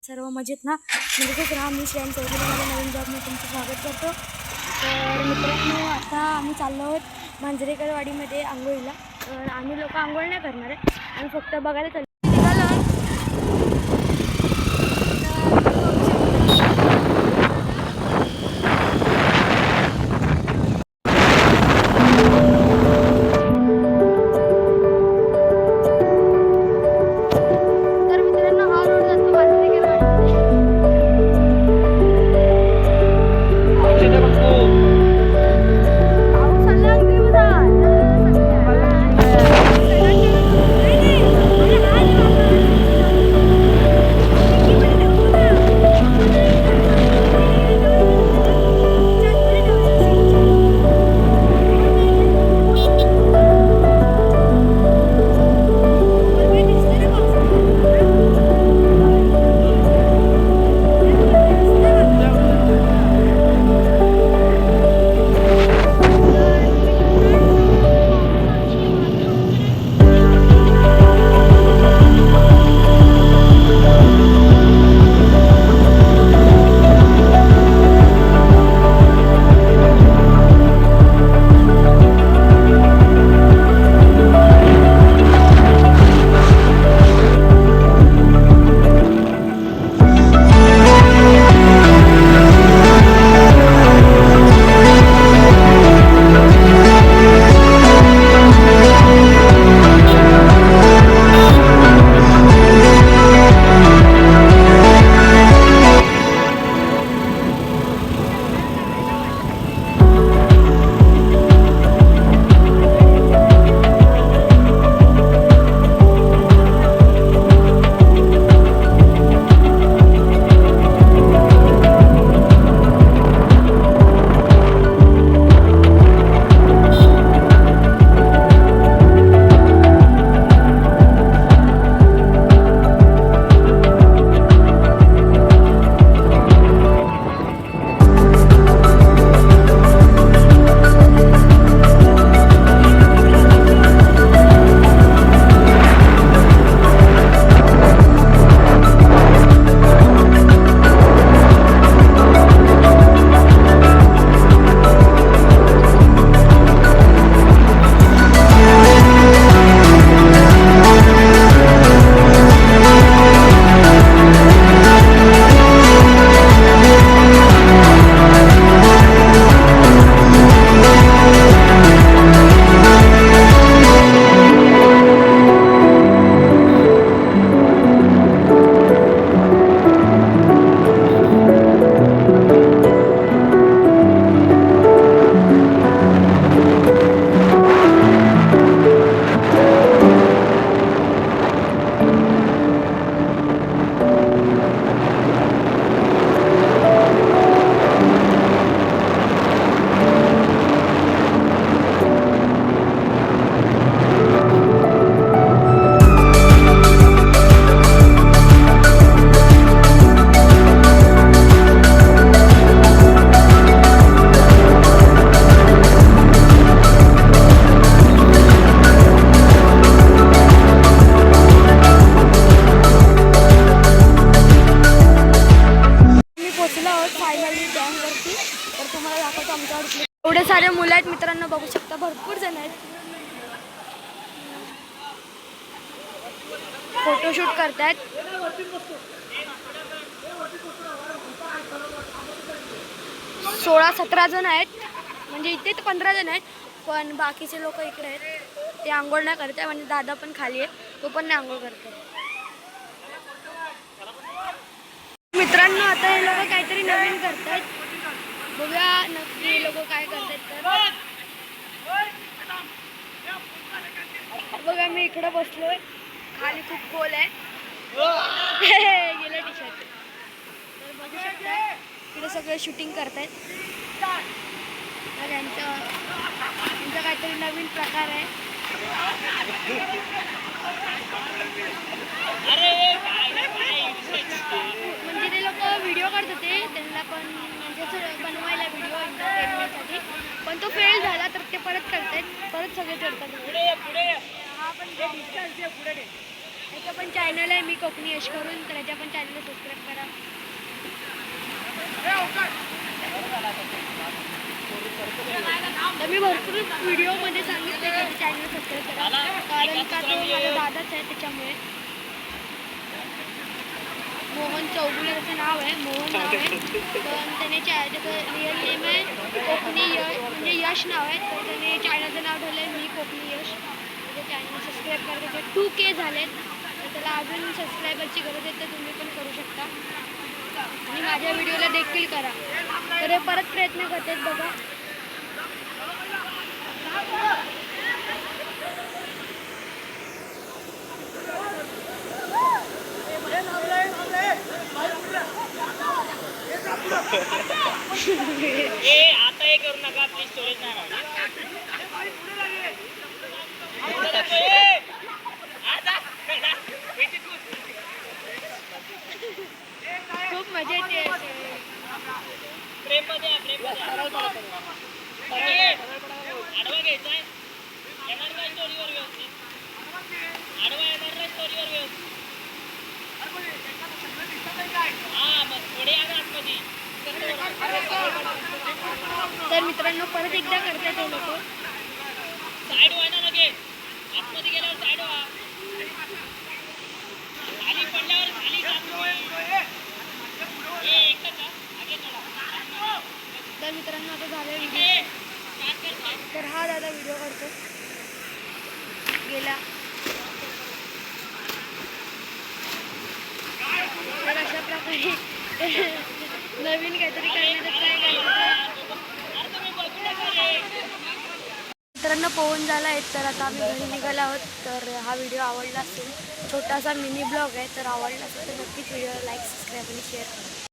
सर्व मजेत ना. म्हणजे तेच राम मी श्रेयन चौधरीमध्ये नवीन जॉबमध्ये तुमचं स्वागत करतो. तर मित्रांनो, आता आम्ही चाललो आहोत मांजरेकरवाडीमध्ये आंघोळीला. तर आम्ही लोक आंघोळ नाही करणार आहे, आम्ही फक्त बघायला चाललो. तर मित्रांनो, हा रोड जातो मांजरेकरवाडीमध्ये. पाऊस आला की बघा. फायनली डॅमवरती. तर तुम्हाला दाखवतो आमच्यावर एवढे सारे मुलं आहेत मित्रांनो, बघू शकता भरपूर जण आहेत. फोटोशूट करतायत. 16-17 जण आहेत, म्हणजे इथे तर 15 जण आहेत, पण बाकीचे लोक इकडे आहेत. ते आंघोळ नाही करत आहे, म्हणजे दादा पण खाली आहे, तो पण नाही आंघोळ करत आहे. मित्रांनो, आता हे लोक काहीतरी नवीन करतात, बघूया नक्की लोक काय करतात. तर बघा, मी इकडे बसलोय, खाली खूप खोल आहे. गेलं टी शर्ट. तर बघू शकता इकडे सगळे शूटिंग करतायत. तर यांचं काहीतरी नवीन प्रकार आहे. म्हणजे ते लोक व्हिडिओ काढत होते, त्यांना पण म्हणजे बनवायला व्हिडिओ एंटरटेनमेंटसाठी, पण तो फेल झाला, तर ते परत करतायत, परत सगळे करतात. हा पण त्याचं पण चॅनल आहे मी कोकणी यश करून, तर त्याच्या पण चॅनलला सबस्क्राईब करा. मी भरपूर व्हिडिओमध्ये सांगितलं की चॅनल सबस्क्राईब करा, कारण का तो माझा दादाच आहे त्याच्यामुळे. मोहन चौगुले त्याचं नाव आहे, मोहन नाव आहे. पण त्याने त्याचं रिअल नेम आहे कोकणी यश, म्हणजे यश नाव आहे. तर त्याने चॅनलचं नाव ठेवलं आहे मी कोकणी यश. म्हणजे चॅनल सबस्क्राईब करा. त्याचे 2K झालेत, तर त्याला अजून सबस्क्रायबरची गरज आहे, तर तुम्ही पण करू शकता. आणि माझ्या व्हिडिओला देखील करा. तर हे परत प्रयत्न करतात बघा. आता हे करू नका प्लीज, स्टोरेज नाही खूप मजा येते. प्रेम मध्ये आडवा घ्यायचा, येणार नाही स्टोरीवर व्यवस्थित, आडवा येणार नाही स्टोरीवर व्यवस्थित. हा मग थोडे या आतमध्ये. तर मित्रांनो परत एकदा करतात ते लोक. साईड व्हा ना लगेच, आतमध्ये गेल्यावर साईड व्हा, खाली पडल्यावर खाली जा तुम्ही. तर मित्रांनो आता झालं व्हिडिओ. तर हा दादा व्हिडिओ करतो गेला. तर अशा प्रकारे नवीन काहीतरी करण्याचा ट्राय करायचा. मित्रांनो पोहून झाला आहे, तर आता आम्ही घरी निघालो आहोत. तर हा व्हिडिओ आवडला असेल, छोटासा मिनी ब्लॉग आहे, तर आवडला असेल तर नक्कीच व्हिडिओला लाईक, सबस्क्राईब आणि शेअर करा.